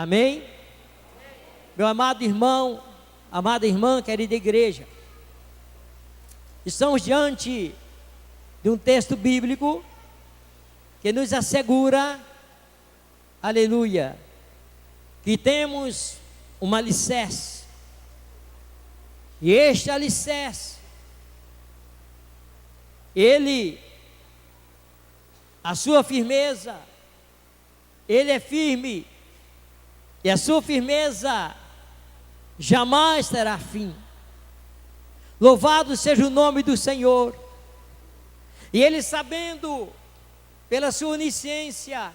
Amém? Meu amado irmão, amada irmã, querida igreja, estamos diante de um texto bíblico que nos assegura, aleluia, que temos um alicerce. E este alicerce, a sua firmeza, ele é firme, e a sua firmeza jamais terá fim. Louvado seja o nome do Senhor. E ele, sabendo, pela sua onisciência,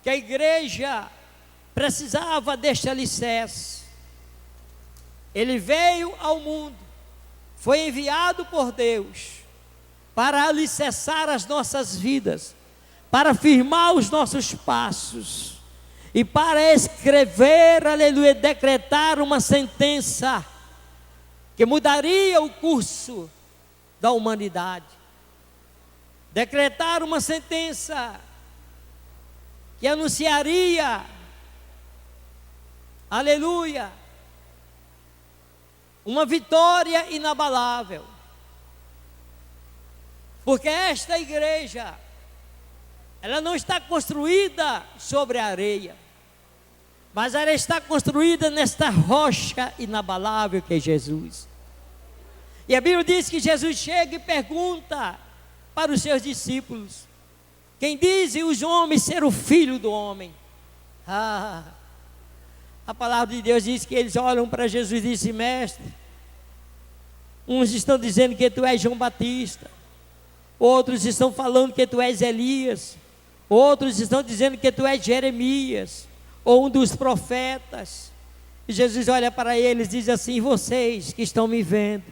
que a igreja precisava deste alicerce, ele veio ao mundo, foi enviado por Deus para alicerçar as nossas vidas, para firmar os nossos passos e para escrever, aleluia, decretar uma sentença que mudaria o curso da humanidade. Decretar uma sentença que anunciaria, aleluia, uma vitória inabalável. Porque esta igreja, ela não está construída sobre a areia, mas ela está construída nesta rocha inabalável que é Jesus. E a Bíblia diz que Jesus chega e pergunta para os seus discípulos: quem dizem os homens ser o filho do homem? A palavra de Deus diz que eles olham para Jesus e dizem: mestre, uns estão dizendo que tu és João Batista, outros estão falando que tu és Elias, outros estão dizendo que tu és Jeremias, ou um dos profetas. E Jesus olha para eles e diz assim: vocês que estão me vendo,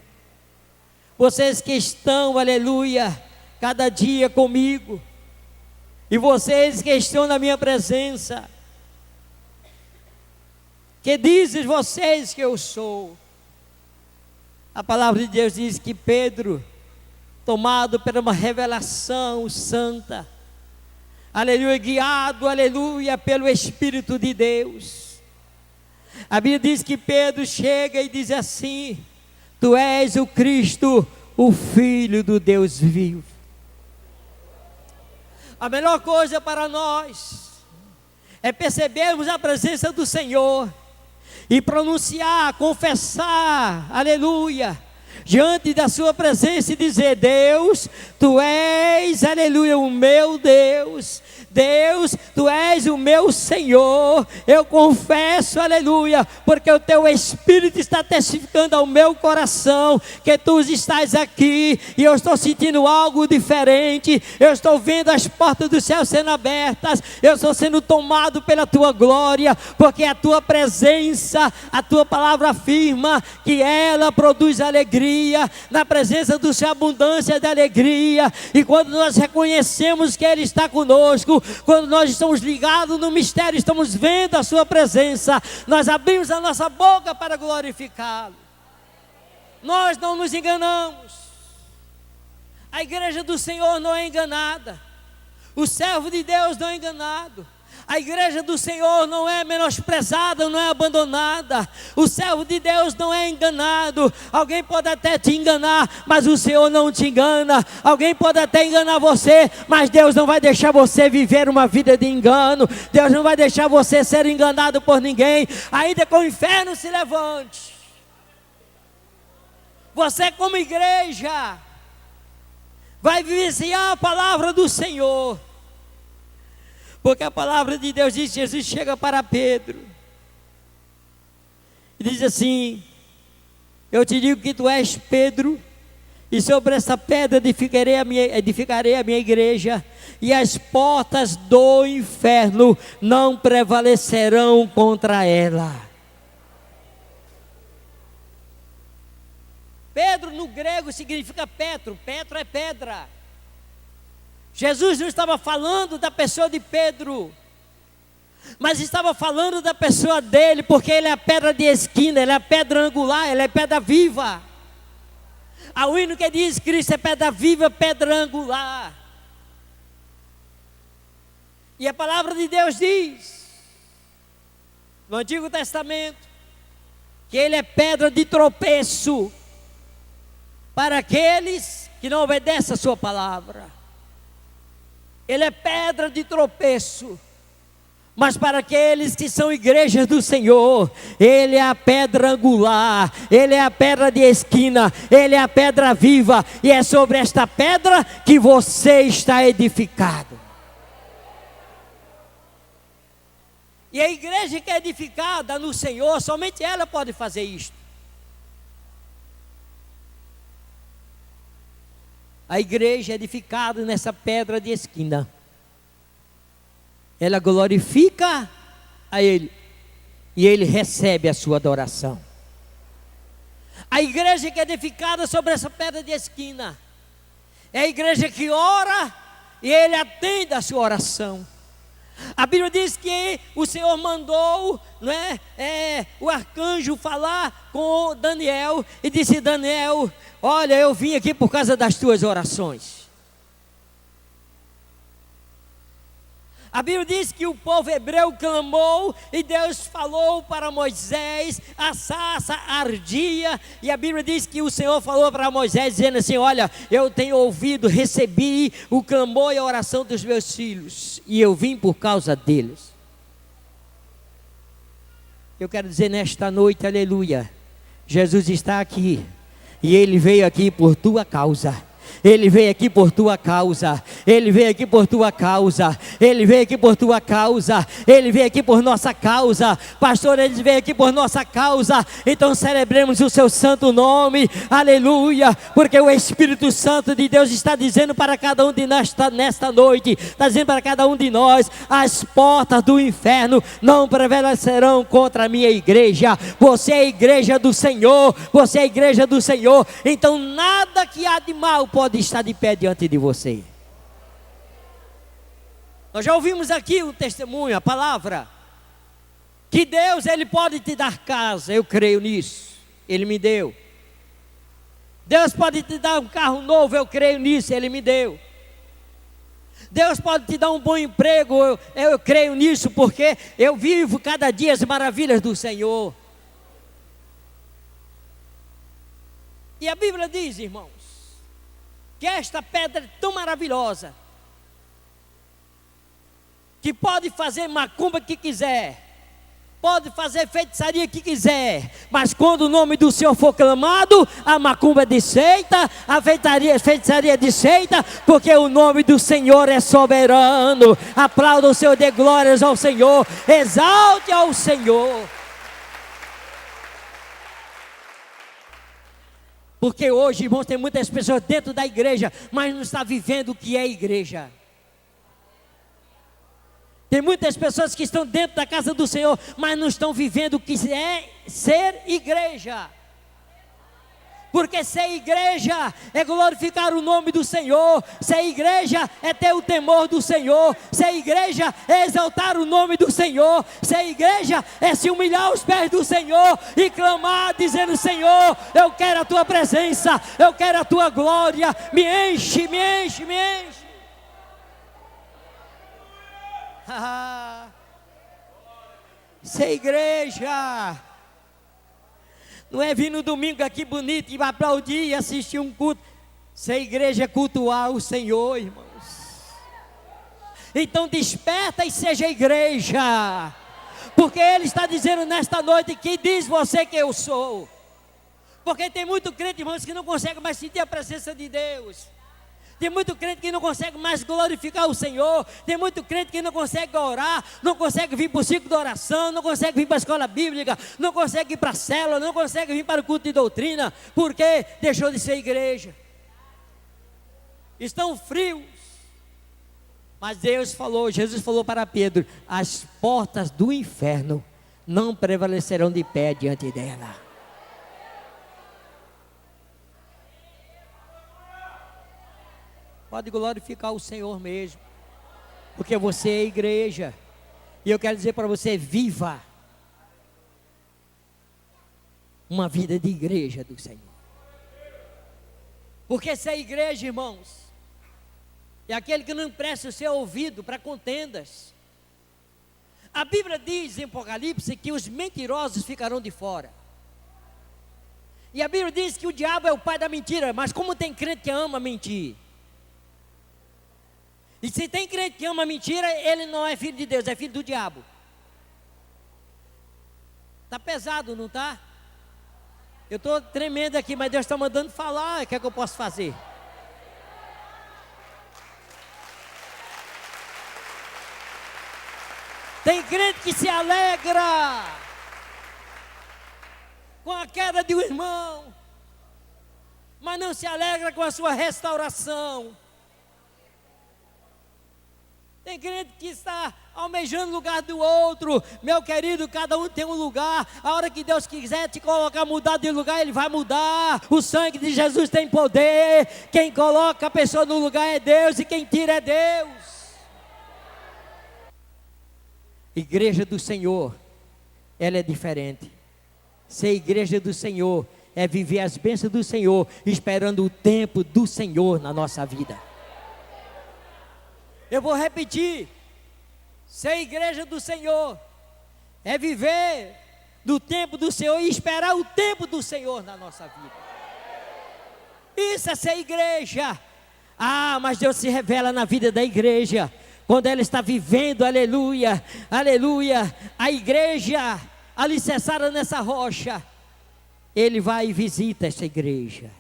vocês que estão, aleluia, cada dia comigo, e vocês que estão na minha presença, que dizem vocês que eu sou? A palavra de Deus diz que Pedro, tomado por uma revelação santa, aleluia, guiado, aleluia, pelo Espírito de Deus, a Bíblia diz que Pedro chega e diz assim: tu és o Cristo, o Filho do Deus vivo. A melhor coisa para nós é percebermos a presença do Senhor e pronunciar, confessar, aleluia, diante da sua presença e dizer: Deus, tu és, aleluia, o meu Deus. Deus, tu és o meu Senhor. Eu confesso, aleluia, porque o teu Espírito está testificando ao meu coração que tu estás aqui, e eu estou sentindo algo diferente. Eu estou vendo as portas do céu sendo abertas, eu estou sendo tomado pela tua glória, porque a tua presença, a tua palavra afirma que ela produz alegria. Na presença do Senhor, abundância de alegria. E quando nós reconhecemos que Ele está conosco, quando nós estamos ligados no mistério, estamos vendo a sua presença, nós abrimos a nossa boca para glorificá-lo. Nós não nos enganamos. A igreja do Senhor não é enganada. O servo de Deus não é enganado. A igreja do Senhor não é menosprezada, não é abandonada. O servo de Deus não é enganado. Alguém pode até te enganar, mas o Senhor não te engana. Alguém pode até enganar você, mas Deus não vai deixar você viver uma vida de engano. Deus não vai deixar você ser enganado por ninguém, ainda que o inferno se levante. Você, como igreja, vai vivenciar a palavra do Senhor. Porque a palavra de Deus diz: Jesus chega para Pedro e diz assim: eu te digo que tu és Pedro, e sobre essa pedra edificarei a minha igreja, e as portas do inferno não prevalecerão contra ela. Pedro no grego significa Petro. Petro é pedra. Jesus não estava falando da pessoa de Pedro, mas estava falando da pessoa dele, porque ele é a pedra de esquina, ele é a pedra angular, ele é pedra viva. Há um hino que diz: Cristo é pedra viva, pedra angular. E a palavra de Deus diz no Antigo Testamento, que ele é pedra de tropeço para aqueles que não obedecem a sua palavra. Ele é pedra de tropeço, mas para aqueles que são igrejas do Senhor, Ele é a pedra angular, Ele é a pedra de esquina, Ele é a pedra viva, e é sobre esta pedra que você está edificado. E a igreja que é edificada no Senhor, somente ela pode fazer isto. A igreja é edificada nessa pedra de esquina. Ela glorifica a Ele, e Ele recebe a sua adoração. A igreja que é edificada sobre essa pedra de esquina é a igreja que ora e Ele atende a sua oração. A Bíblia diz que o Senhor mandou, o arcanjo falar com Daniel e disse: Daniel, olha, eu vim aqui por causa das tuas orações. A Bíblia diz que o povo hebreu clamou e Deus falou para Moisés, a sarça ardia, e a Bíblia diz que o Senhor falou para Moisés dizendo assim: olha, eu tenho ouvido, recebi o clamor e a oração dos meus filhos, e eu vim por causa deles. Eu quero dizer nesta noite, aleluia, Jesus está aqui, e Ele veio aqui por tua causa. Ele veio aqui por tua causa, Ele veio aqui por tua causa, Ele veio aqui por tua causa, Ele veio aqui por nossa causa, pastor, Ele veio aqui por nossa causa. Então celebremos o seu santo nome, aleluia, porque o Espírito Santo de Deus está dizendo para cada um de nós nesta noite, está dizendo para cada um de nós: as portas do inferno não prevalecerão contra a minha igreja. Você é a igreja do Senhor, você é a igreja do Senhor, então nada que há de mal pode estar de pé diante de você. Nós já ouvimos aqui o testemunho, a palavra, que Deus, Ele pode te dar casa. Eu creio nisso, Ele me deu. Deus pode te dar um carro novo. Eu creio nisso, Ele me deu. Deus pode te dar um bom emprego. Eu creio nisso, porque eu vivo cada dia as maravilhas do Senhor. E a Bíblia diz, irmãos, que esta pedra é tão maravilhosa, que pode fazer macumba que quiser, pode fazer feitiçaria que quiser, mas quando o nome do Senhor for clamado, a macumba é desfeita, a feitiçaria é desfeita, porque o nome do Senhor é soberano. Aplauda o Senhor, dê glórias ao Senhor, exalte ao Senhor. Porque hoje, irmãos, tem muitas pessoas dentro da igreja, mas não está vivendo o que é igreja. Tem muitas pessoas que estão dentro da casa do Senhor, mas não estão vivendo o que é ser igreja. Porque ser igreja é glorificar o nome do Senhor, ser igreja é ter o temor do Senhor, ser igreja é exaltar o nome do Senhor, ser igreja é se humilhar aos pés do Senhor e clamar dizendo: Senhor, eu quero a tua presença, eu quero a tua glória, me enche, me enche, me enche. Ser igreja não é vir no domingo aqui bonito e aplaudir e assistir um culto. Ser igreja é cultuar o Senhor, irmãos. Então desperta e seja igreja, porque Ele está dizendo nesta noite: que diz você que eu sou? Porque tem muito crente, irmãos, que não consegue mais sentir a presença de Deus. Tem muito crente que não consegue mais glorificar o Senhor. Tem muito crente que não consegue orar, não consegue vir para o ciclo de oração, não consegue vir para a escola bíblica, não consegue ir para a célula, não consegue vir para o culto de doutrina, porque deixou de ser igreja. Estão frios. Mas Deus falou, Jesus falou para Pedro: as portas do inferno não prevalecerão de pé diante dela. Pode glorificar o Senhor mesmo, porque você é igreja. E eu quero dizer para você: viva uma vida de igreja do Senhor. Porque ser igreja, irmãos, é aquele que não empresta o seu ouvido para contendas, A Bíblia diz em Apocalipse que os mentirosos ficarão de fora. E a Bíblia diz que o diabo é o pai da mentira, mas como tem crente que ama mentir? E se tem crente que ama mentira, ele não é filho de Deus, é filho do diabo. Está pesado, não está? Eu estou tremendo aqui, mas Deus está mandando falar, o que é que eu posso fazer? Tem crente que se alegra com a queda de um irmão, mas não se alegra com a sua restauração. Tem crente que está almejando o lugar do outro. Meu querido, cada um tem um lugar. A hora que Deus quiser te colocar, mudar de lugar, Ele vai mudar. O sangue de Jesus tem poder. Quem coloca a pessoa no lugar é Deus, e quem tira é Deus. Igreja do Senhor, ela é diferente. Ser igreja do Senhor é viver as bênçãos do Senhor, esperando o tempo do Senhor na nossa vida. Eu vou repetir: ser igreja do Senhor é viver do tempo do Senhor e esperar o tempo do Senhor na nossa vida. Isso é ser igreja. Mas Deus se revela na vida da igreja quando ela está vivendo, aleluia, aleluia, a igreja alicerçada nessa rocha. Ele vai e visita essa igreja.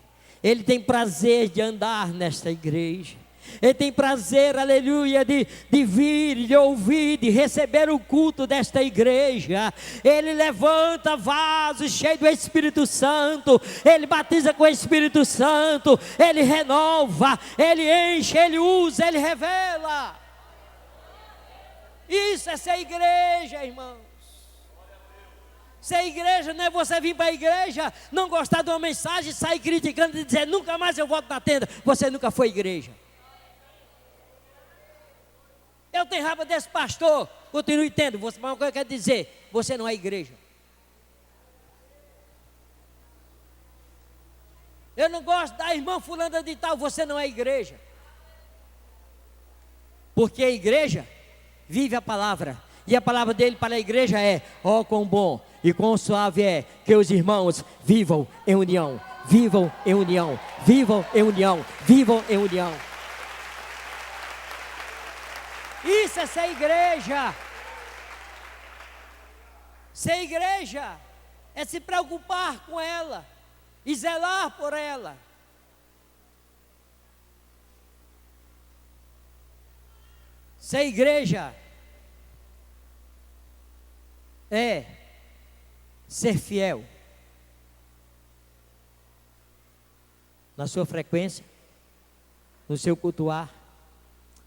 Ele tem prazer de andar nesta igreja. Ele tem prazer, aleluia, de vir, de ouvir, de receber o culto desta igreja. Ele levanta vasos cheios do Espírito Santo. Ele batiza com o Espírito Santo. Ele renova, ele enche, ele usa, ele revela. Isso é ser igreja, irmãos. Ser igreja não é você vir para a igreja, não gostar de uma mensagem, sair criticando e dizer: nunca mais eu volto na tenda. Você nunca foi igreja. Eu tenho raiva desse pastor. Continue tendo. Mas uma coisa que eu quero dizer: você não é igreja. Eu não gosto da irmã fulana de tal. Você não é igreja. Porque a igreja vive a palavra. E a palavra dele para a igreja é: ó, quão bom e quão suave é que os irmãos vivam em união. Vivam em união. Vivam em união. Vivam em união. Isso é ser igreja. Ser igreja é se preocupar com ela e zelar por ela. Ser igreja é ser fiel na sua frequência, no seu cultuar,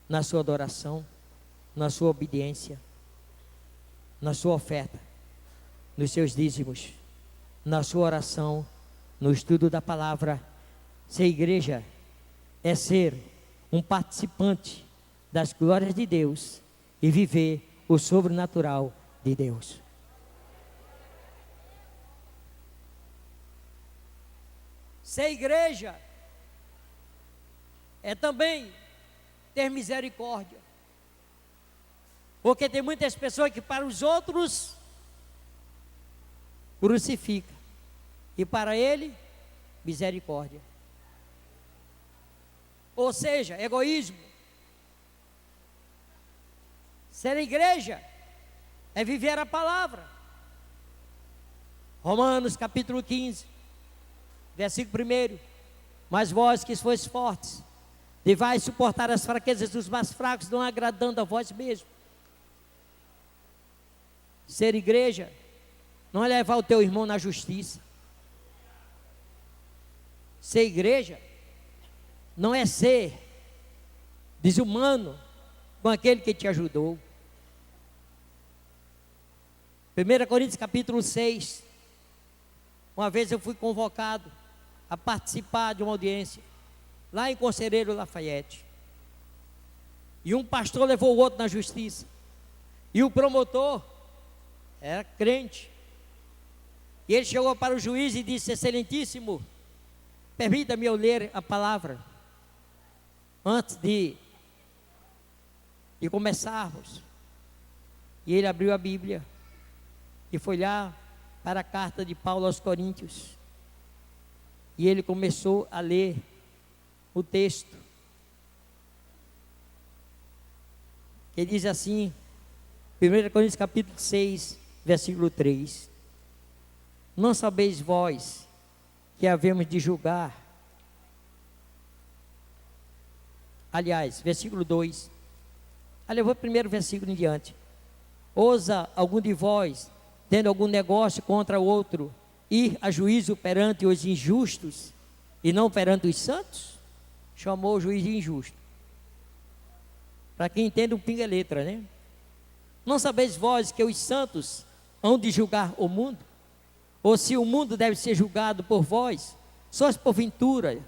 na sua adoração, na sua obediência, na sua oferta, nos seus dízimos, na sua oração, no estudo da palavra. Ser igreja é ser um participante das glórias de Deus e viver o sobrenatural de Deus. Ser igreja é também ter misericórdia. Porque tem muitas pessoas que para os outros crucifica, e para ele, misericórdia. Ou seja, egoísmo. Ser igreja é viver a palavra. Romanos capítulo 15, versículo 1: mas vós que sois fortes, devais suportar as fraquezas dos mais fracos, não agradando a vós mesmos. Ser igreja não é levar o teu irmão na justiça. Ser igreja não é ser desumano com aquele que te ajudou. 1 Coríntios capítulo 6. Uma vez eu fui convocado a participar de uma audiência lá em Conselheiro Lafayette. E um pastor levou o outro na justiça. E o promotor era crente. E ele chegou para o juiz e disse: excelentíssimo, permita-me eu ler a palavra antes de começarmos. E ele abriu a Bíblia e foi lá para a carta de Paulo aos Coríntios. E ele começou a ler o texto. Ele diz assim, 1 Coríntios capítulo 6, versículo 3. Não sabeis vós que havemos de julgar. Aliás, versículo 2. Eu vou primeiro versículo em diante. Ousa algum de vós, tendo algum negócio contra o outro, ir a juízo perante os injustos e não perante os santos? Chamou o juiz de injusto. Para quem entende um pinga-letra, né? Não sabeis vós que os santos hão de julgar o mundo? Ou se o mundo deve ser julgado por vós, sois porventura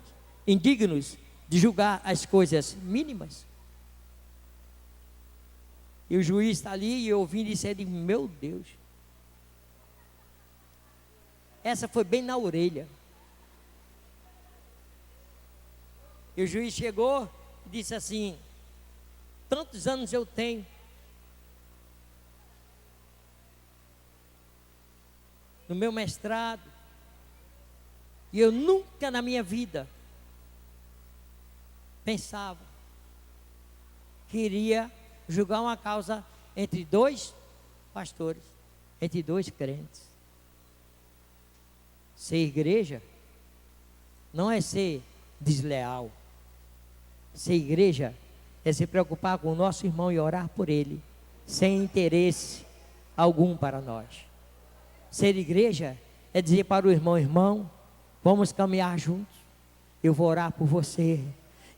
indignos de julgar as coisas mínimas? E o juiz está ali e ouvindo isso, ele diz, meu Deus. Essa foi bem na orelha. E o juiz chegou e disse assim, tantos anos eu tenho, no meu mestrado, e eu nunca na minha vida pensava que iria julgar uma causa entre dois pastores, entre dois crentes. Ser igreja não é ser desleal. Ser igreja é se preocupar com o nosso irmão e orar por ele, sem interesse algum para nós. Ser igreja é dizer para o irmão, irmão, vamos caminhar juntos, eu vou orar por você.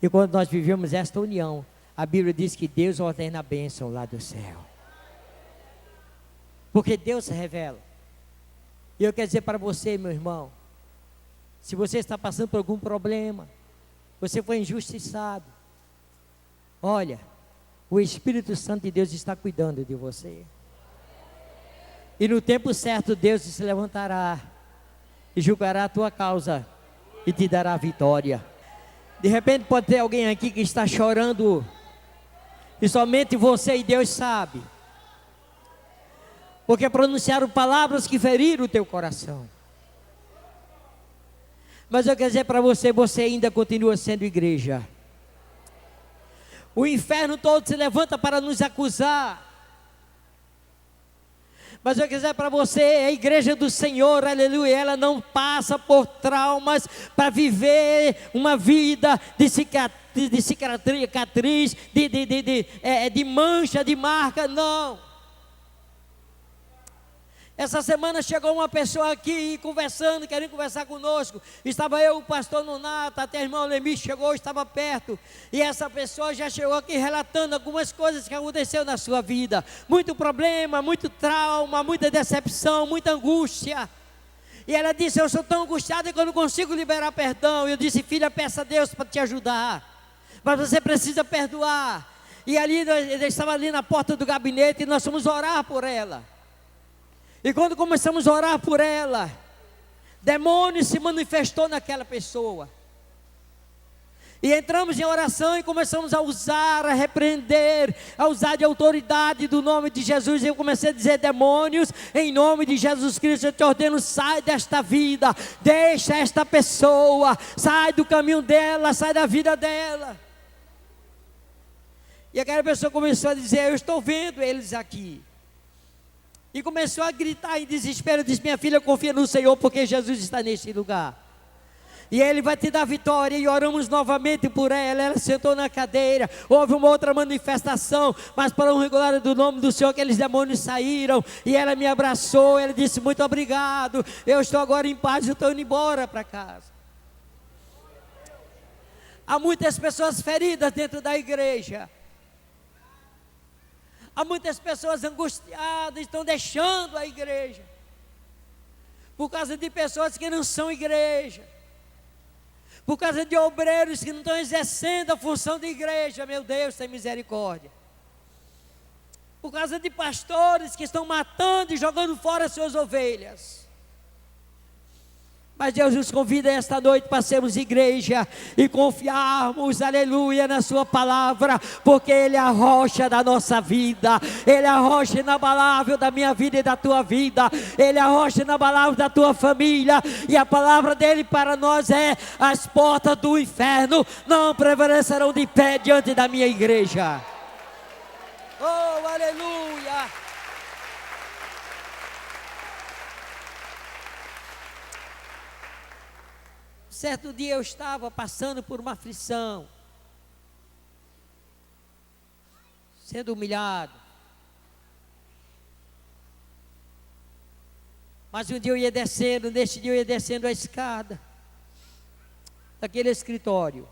E quando nós vivemos esta união, a Bíblia diz que Deus ordena a bênção lá do céu. Porque Deus se revela. E eu quero dizer para você, meu irmão, se você está passando por algum problema, você foi injustiçado, olha, o Espírito Santo de Deus está cuidando de você. E no tempo certo Deus se levantará e julgará a tua causa e te dará a vitória. De repente pode ter alguém aqui que está chorando e somente você e Deus sabe, porque pronunciaram palavras que feriram o teu coração. Mas eu quero dizer para você, você ainda continua sendo igreja. O inferno todo se levanta para nos acusar, mas eu quero dizer para você, a igreja do Senhor, aleluia, ela não passa por traumas para viver uma vida de cicatriz, de mancha, de marca, não. Essa semana chegou uma pessoa aqui conversando, querendo conversar conosco. Estava eu, o pastor Nonato, até o irmão Lemi chegou, estava perto. E essa pessoa já chegou aqui relatando algumas coisas que aconteceu na sua vida. Muito problema, muito trauma, muita decepção, muita angústia. E ela disse, eu sou tão angustiada que eu não consigo liberar perdão. Eu disse, filha, peça a Deus para te ajudar. Mas você precisa perdoar. E ali, ele estava ali na porta do gabinete e nós fomos orar por ela. E quando começamos a orar por ela, demônio se manifestou naquela pessoa. E entramos em oração e começamos a usar, a repreender, a usar de autoridade do nome de Jesus. E eu comecei a dizer, demônios, em nome de Jesus Cristo, eu te ordeno, sai desta vida, deixa esta pessoa, sai do caminho dela, sai da vida dela. E aquela pessoa começou a dizer, eu estou vendo eles aqui. E começou a gritar em desespero, disse, minha filha, confia no Senhor, porque Jesus está neste lugar. E Ele vai te dar vitória. E oramos novamente por ela. Ela sentou na cadeira. Houve uma outra manifestação, mas para um regular do nome do Senhor, aqueles demônios saíram. E ela me abraçou. Ela disse, muito obrigado. Eu estou agora em paz, eu estou indo embora para casa. Há muitas pessoas feridas dentro da igreja. Há muitas pessoas angustiadas, estão deixando a igreja, por causa de pessoas que não são igreja, por causa de obreiros que não estão exercendo a função de igreja, meu Deus, tem misericórdia, por causa de pastores que estão matando e jogando fora suas ovelhas. Mas Deus nos convida esta noite para sermos igreja e confiarmos, aleluia, na sua palavra, porque Ele é a rocha da nossa vida, Ele é a rocha inabalável da minha vida e da tua vida, Ele é a rocha inabalável da tua família, e a palavra dEle para nós é: as portas do inferno não prevalecerão de pé diante da minha igreja. Oh, aleluia! Certo dia eu estava passando por uma aflição, sendo humilhado. Mas um dia eu ia descendo, neste dia eu ia descendo a escada daquele escritório.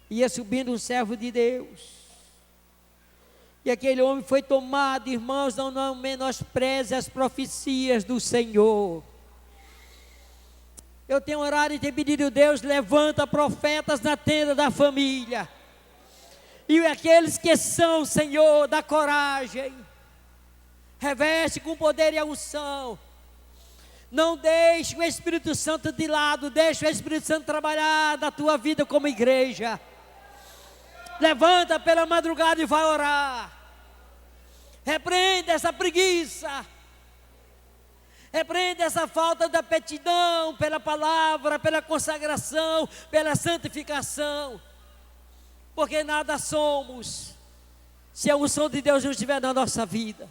Ia subindo um servo de Deus. E aquele homem foi tomado, irmãos, não menospreze as profecias do Senhor. Eu tenho orado e tenho pedido: Deus, levanta profetas na tenda da família. E aqueles que são, Senhor, da coragem, reveste com poder e a unção. Não deixe o Espírito Santo de lado, deixe o Espírito Santo trabalhar na tua vida como igreja. Levanta pela madrugada e vai orar. Repreenda essa preguiça. Repreenda essa falta de aptidão pela palavra, pela consagração, pela santificação. Porque nada somos se a unção de Deus não estiver na nossa vida.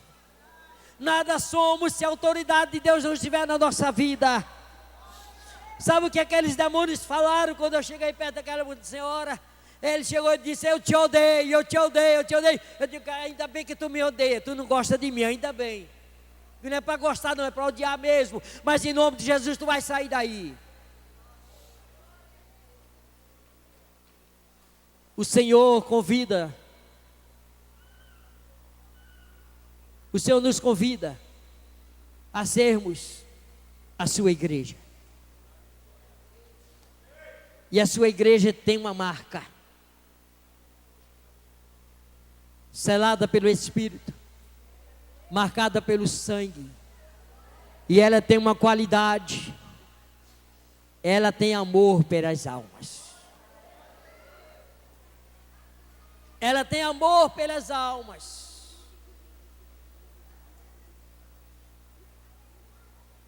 Nada somos se a autoridade de Deus não estiver na nossa vida. Sabe o que aqueles demônios falaram quando eu cheguei perto daquela senhora? Ele chegou e disse: eu te odeio, eu te odeio, eu te odeio. Eu digo: ainda bem que tu me odeia, tu não gosta de mim, ainda bem. Não é para gostar, não, é para odiar mesmo. Mas em nome de Jesus tu vai sair daí. O Senhor convida. O Senhor nos convida a sermos a sua igreja. E a sua igreja tem uma marca, selada pelo Espírito, marcada pelo sangue. E ela tem uma qualidade: ela tem amor pelas almas. Ela tem amor pelas almas.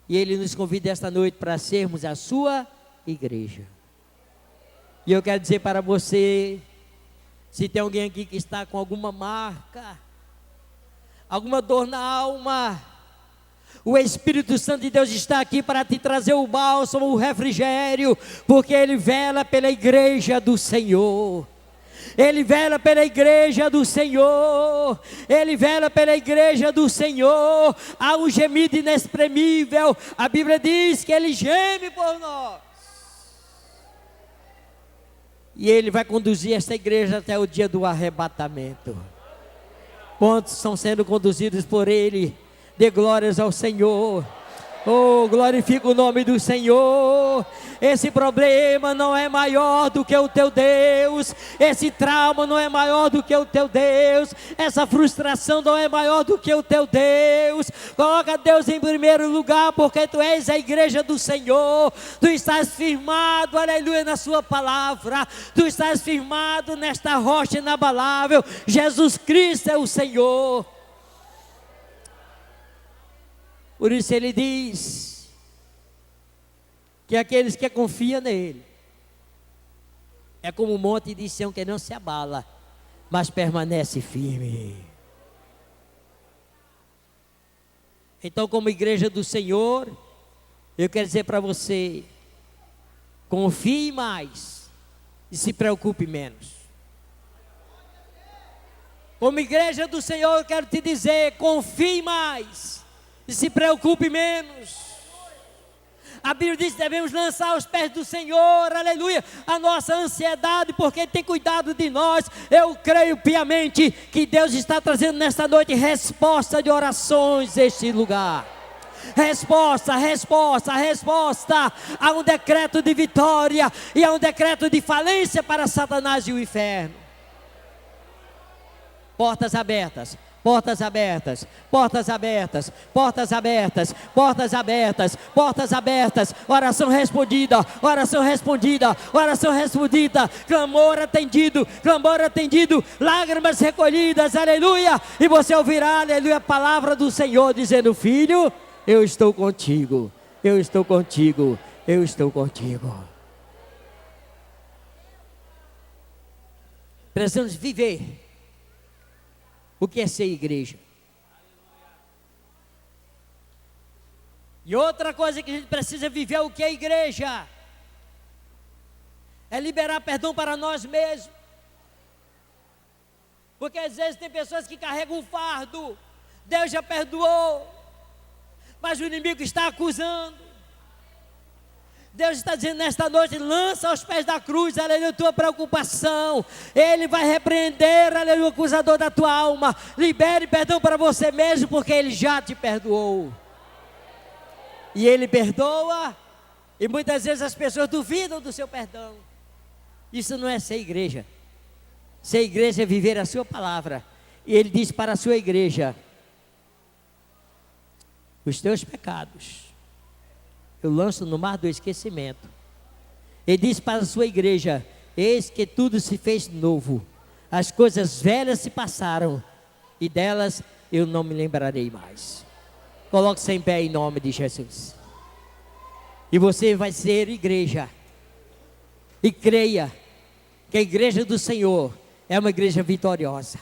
E Ele nos convida esta noite para sermos a sua igreja. E eu quero dizer para você, se tem alguém aqui que está com alguma marca, alguma dor na alma, o Espírito Santo de Deus está aqui para te trazer o bálsamo, o refrigério, porque Ele vela pela igreja do Senhor. Ele vela pela igreja do Senhor. Ele vela pela igreja do Senhor. Há um gemido inexprimível. A Bíblia diz que Ele geme por nós. E Ele vai conduzir esta igreja até o dia do arrebatamento. Quantos estão sendo conduzidos por Ele? Dê glórias ao Senhor. Oh, glorifica o nome do Senhor. Esse problema não é maior do que o teu Deus. Esse trauma não é maior do que o teu Deus. Essa frustração não é maior do que o teu Deus. Coloca Deus em primeiro lugar, porque tu és a igreja do Senhor. Tu estás firmado, aleluia, na sua palavra. Tu estás firmado nesta rocha inabalável. Jesus Cristo é o Senhor. Por isso Ele diz que aqueles que confiam nele é como um monte de Sião que não se abala, mas permanece firme. Então, como igreja do Senhor, eu quero dizer para você: confie mais e se preocupe menos. Como igreja do Senhor, eu quero te dizer: confie mais e se preocupe menos. A Bíblia diz que devemos lançar aos pés do Senhor, aleluia, a nossa ansiedade, porque Ele tem cuidado de nós. Eu creio piamente que Deus está trazendo nesta noite resposta de orações neste lugar. Resposta, resposta, resposta a um decreto de vitória e a um decreto de falência para Satanás e o inferno. Portas abertas, Portas abertas, portas abertas, portas abertas, portas abertas, portas abertas, oração respondida, oração respondida, oração respondida, clamor atendido, lágrimas recolhidas, aleluia, e você ouvirá, aleluia, a palavra do Senhor dizendo: filho, eu estou contigo, eu estou contigo, eu estou contigo. Precisamos viver o que é ser igreja. E outra coisa que a gente precisa viver, o que é igreja, é liberar perdão para nós mesmos. Porque às vezes tem pessoas que carregam um fardo, Deus já perdoou, mas o inimigo está acusando. Deus está dizendo nesta noite: lança aos pés da cruz, aleluia, a tua preocupação. Ele vai repreender, aleluia, o acusador da tua alma. Libere perdão para você mesmo, porque Ele já te perdoou. E Ele perdoa, e muitas vezes as pessoas duvidam do seu perdão. Isso não é ser igreja. Ser igreja é viver a sua palavra. E Ele diz para a sua igreja: os teus pecados eu lanço no mar do esquecimento. Ele diz para a sua igreja: eis que tudo se fez novo, as coisas velhas se passaram, e delas eu não me lembrarei mais. Coloque-se em pé em nome de Jesus. E você vai ser igreja. E creia que a igreja do Senhor é uma igreja vitoriosa.